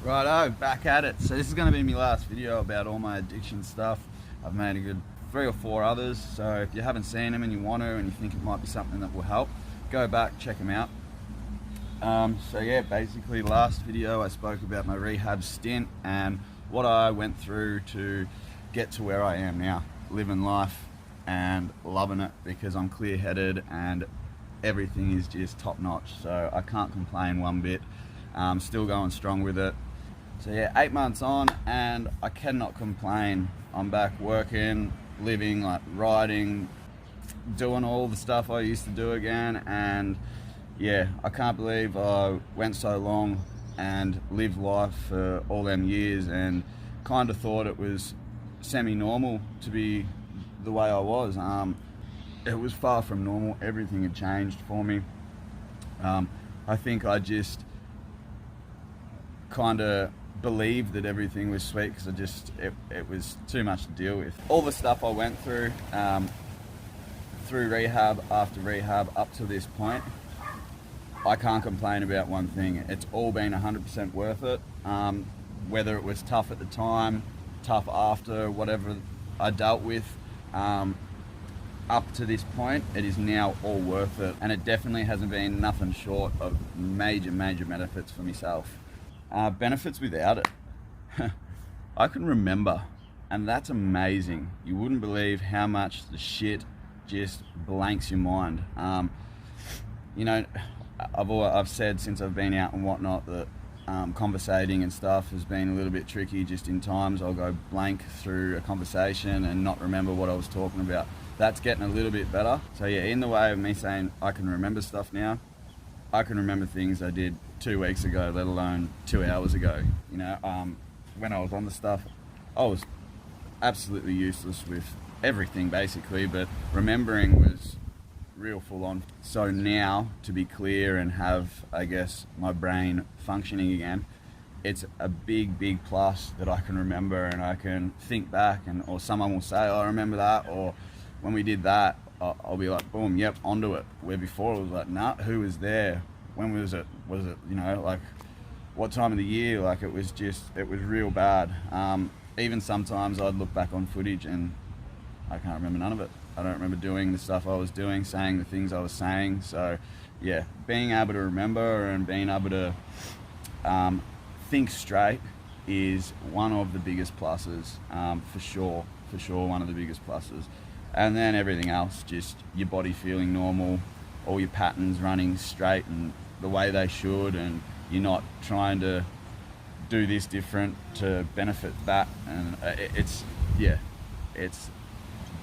Righto, back at it. So this is going to be my last video about all my addiction stuff. I've made a good 3 or 4 others, so if you haven't seen them and you want to and you think it might be something that will help, go back, check them out. So yeah, basically last video I spoke about my rehab stint and what I went through to get to where I am now, living life and loving it because I'm clear-headed and everything is just top-notch, so I can't complain one bit. Still going strong with it. So yeah, 8 months on and I cannot complain. I'm back working, living, like riding, doing all the stuff I used to do again, and yeah, I can't believe I went so long and lived life for all them years and kind of thought it was semi-normal to be the way I was. It was far from normal. Everything had changed for me. I think I just kind of believed that everything was sweet because it was too much to deal with. All the stuff I went through, through rehab after rehab up to this point, I can't complain about one thing. It's all been 100% worth it. Whether it was tough at the time, tough after, whatever I dealt with, up to this point, it is now all worth it. And it definitely hasn't been nothing short of major benefits for myself. Benefits without it. I can remember, and that's amazing. You wouldn't believe how much the shit just blanks your mind. You know, I've said since I've been out and whatnot that conversating and stuff has been a little bit tricky. Just in times I'll go blank through a conversation and not remember what I was talking about. That's getting a little bit better. So yeah, in the way of me saying I can remember stuff now, I can remember things I did 2 weeks ago, let alone 2 hours ago. You know, when I was on the stuff, I was absolutely useless with everything basically, but remembering was real full on. So now, to be clear and have, I guess, my brain functioning again, it's a big plus that I can remember and I can think back, and or someone will say, oh, I remember that, or when we did that, I'll be like, boom, yep, onto it. Where before it was like, nah, who was there? When was it? Was it, you know, like, what time of the year? Like, it was real bad. Even sometimes I'd look back on footage and I can't remember none of it. I don't remember doing the stuff I was doing, saying the things I was saying. So yeah, being able to remember and being able to think straight is one of the biggest pluses, for sure, one of the biggest pluses. And then everything else, just your body feeling normal, all your patterns running straight and the way they should, and you're not trying to do this different to benefit that. And it's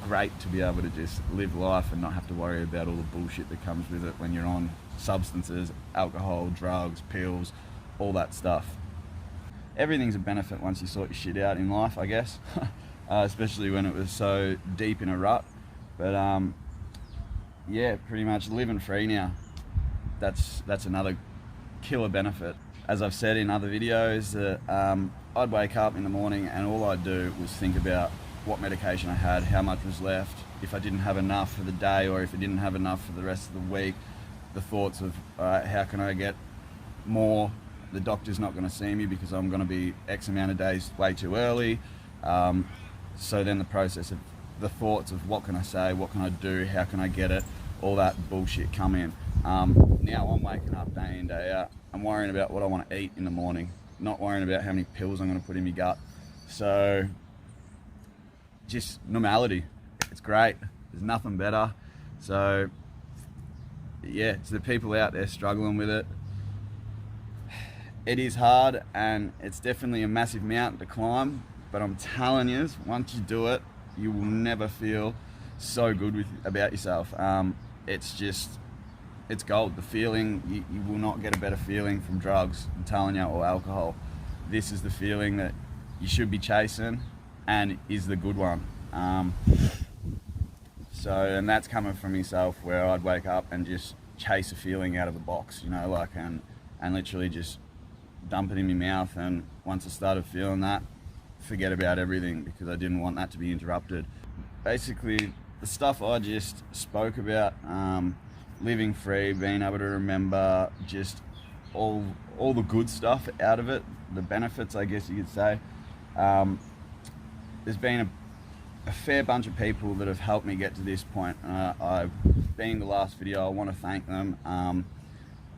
great to be able to just live life and not have to worry about all the bullshit that comes with it when you're on substances, alcohol, drugs, pills, all that stuff. Everything's a benefit once you sort your shit out in life, I guess. Especially when it was so deep in a rut. But yeah, pretty much living free now. That's another killer benefit. As I've said in other videos, that I'd wake up in the morning and all I'd do was think about what medication I had, how much was left, if I didn't have enough for the day or if I didn't have enough for the rest of the week. The thoughts of, how can I get more? The doctor's not going to see me because I'm going to be X amount of days way too early. So then the process of the thoughts of what can I say, what can I do, how can I get it, all that bullshit come in. Now I'm waking up day in, day out. I'm worrying about what I want to eat in the morning, not worrying about how many pills I'm going to put in my gut. So just normality. It's great. There's nothing better. So yeah, to the people out there struggling with it, it is hard and it's definitely a massive mountain to climb, but I'm telling you, once you do it, you will never feel so good about yourself. It's gold. The feeling, you will not get a better feeling from drugs, I'm telling you, or alcohol. This is the feeling that you should be chasing and is the good one. And that's coming from myself, where I'd wake up and just chase a feeling out of the box, you know, like, and literally just dump it in my mouth, and once I started feeling that, forget about everything because I didn't want that to be interrupted. Basically, the stuff I just spoke about, living free, being able to remember, just all the good stuff out of it, the benefits, I guess you could say. There's been a fair bunch of people that have helped me get to this point. Being the last video, I want to thank them,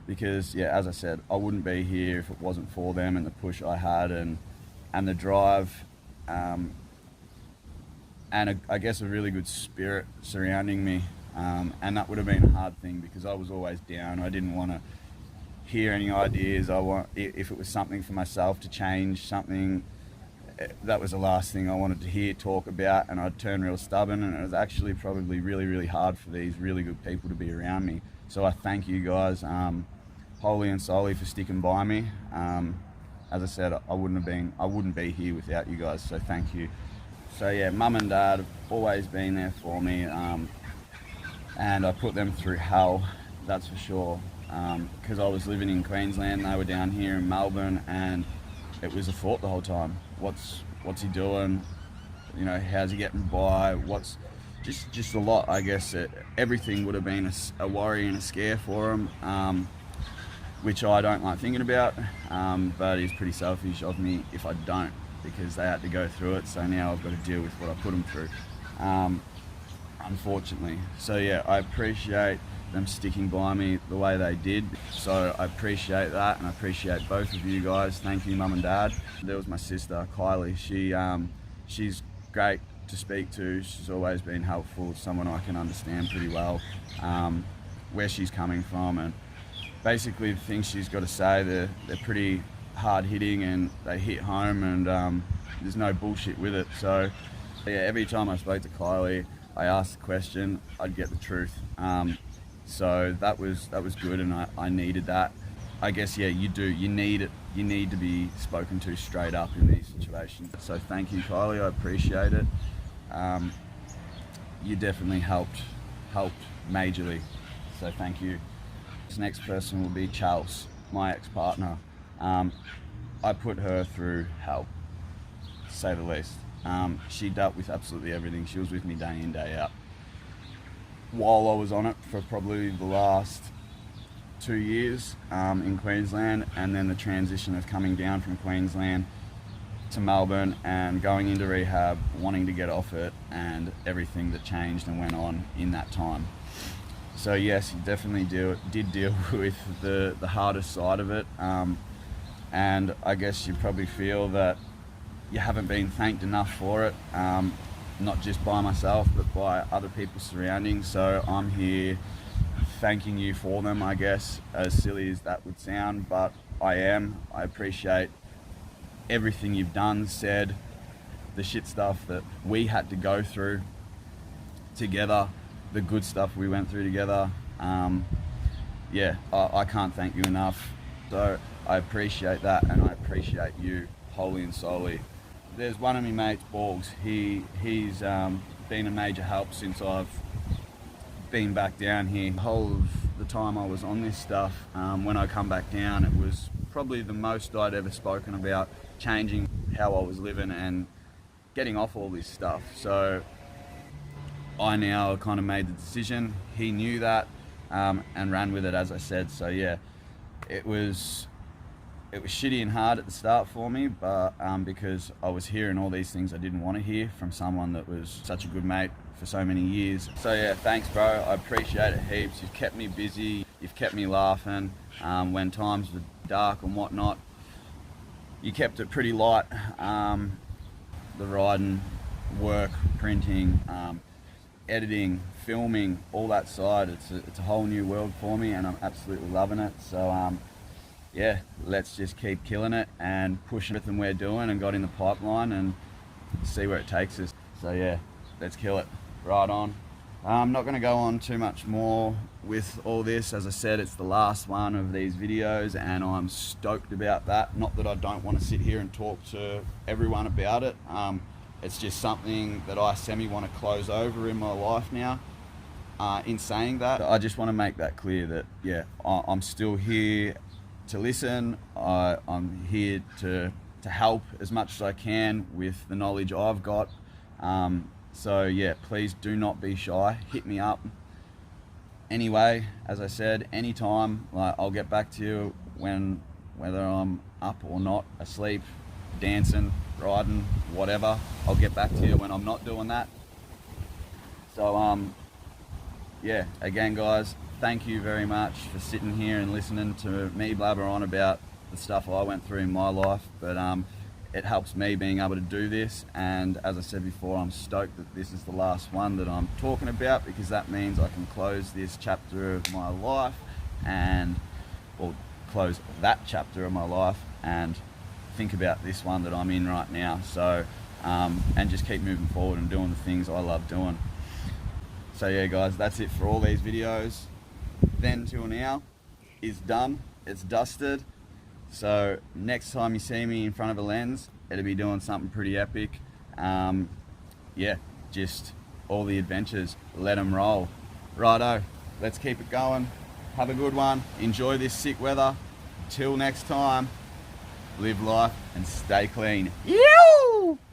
because yeah, as I said, I wouldn't be here if it wasn't for them and the push I had and the drive, and I guess a really good spirit surrounding me, and that would have been a hard thing because I was always down. I didn't want to hear any ideas. If it was something for myself to change something, that was the last thing I wanted to hear talk about, and I'd turn real stubborn, and it was actually probably really, really hard for these really good people to be around me. So I thank you guys wholly and solely for sticking by me. As I said, I wouldn't be here without you guys, so thank you. So yeah, mum and dad have always been there for me, and I put them through hell, that's for sure, because I was living in Queensland, they were down here in Melbourne, and it was a thought the whole time. What's he doing? You know, how's he getting by? What's just a lot, I guess. Everything would have been a worry and a scare for him, which I don't like thinking about, but it's pretty selfish of me if I don't, because they had to go through it, so now I've got to deal with what I put them through, unfortunately. So yeah, I appreciate them sticking by me the way they did, so I appreciate that, and I appreciate both of you guys. Thank you, mum and dad. There was my sister Kylie. She's great to speak to. She's always been helpful, someone I can understand pretty well, where she's coming from, and basically the things she's got to say, they're pretty hard hitting and they hit home, and there's no bullshit with it. So yeah, every time I spoke to Kylie, I asked the question, I'd get the truth. So that was good, and I needed that. I guess, yeah, you do. You need it. You need to be spoken to straight up in these situations. So thank you, Kylie. I appreciate it. You definitely helped majorly. So thank you. This next person will be Charles, my ex-partner. I put her through hell, to say the least. She dealt with absolutely everything. She was with me day in, day out, while I was on it for probably the last 2 years in Queensland, and then the transition of coming down from Queensland to Melbourne and going into rehab, wanting to get off it, and everything that changed and went on in that time. So yes, you definitely did deal with the hardest side of it, and I guess you probably feel that you haven't been thanked enough for it, not just by myself but by other people surrounding. So I'm here thanking you for them, I guess, as silly as that would sound, but I appreciate everything you've done, said, the shit stuff that we had to go through together, the good stuff we went through together. Yeah, I can't thank you enough. So I appreciate that, and I appreciate you wholly and solely. There's one of my mates, Borgs. He's been a major help since I've been back down here. The whole of the time I was on this stuff, when I come back down, it was probably the most I'd ever spoken about changing how I was living and getting off all this stuff. So I now kind of made the decision. He knew that, and ran with it, as I said. So yeah, it was shitty and hard at the start for me, but because I was hearing all these things I didn't want to hear from someone that was such a good mate for so many years. So yeah, thanks bro, I appreciate it heaps. You've kept me busy, you've kept me laughing when times were dark and whatnot. You kept it pretty light, the riding, work, printing, editing, filming, all that side. It's a whole new world for me, and I'm absolutely loving it. So yeah, let's just keep killing it and pushing everything we're doing and got in the pipeline and see where it takes us. So yeah, let's kill it. Right on. I'm not going to go on too much more with all this. As I said, it's the last one of these videos, and I'm stoked about that. Not that I don't want to sit here and talk to everyone about it. It's just something that I want to close over in my life now. In saying that, I just want to make that clear that yeah, I'm still here to listen. I'm here to help as much as I can with the knowledge I've got. So yeah, please do not be shy. Hit me up. Anyway, as I said, anytime, I'll get back to you whether I'm up or not, asleep, dancing, riding, whatever. I'll get back to you when I'm not doing that. So yeah, again guys, thank you very much for sitting here and listening to me blabber on about the stuff I went through in my life. But it helps me being able to do this, and as I said before, I'm stoked that this is the last one that I'm talking about, because that means I can close this chapter of my life and, well, close that chapter of my life and think about this one that I'm in right now. So and just keep moving forward and doing the things I love doing. So yeah guys, that's it for all these videos. Then till now is done, it's dusted. So next time you see me in front of a lens, it'll be doing something pretty epic. Yeah, just all the adventures, let them roll. Righto, let's keep it going. Have a good one, enjoy this sick weather. Till next time, live life and stay clean. Ew!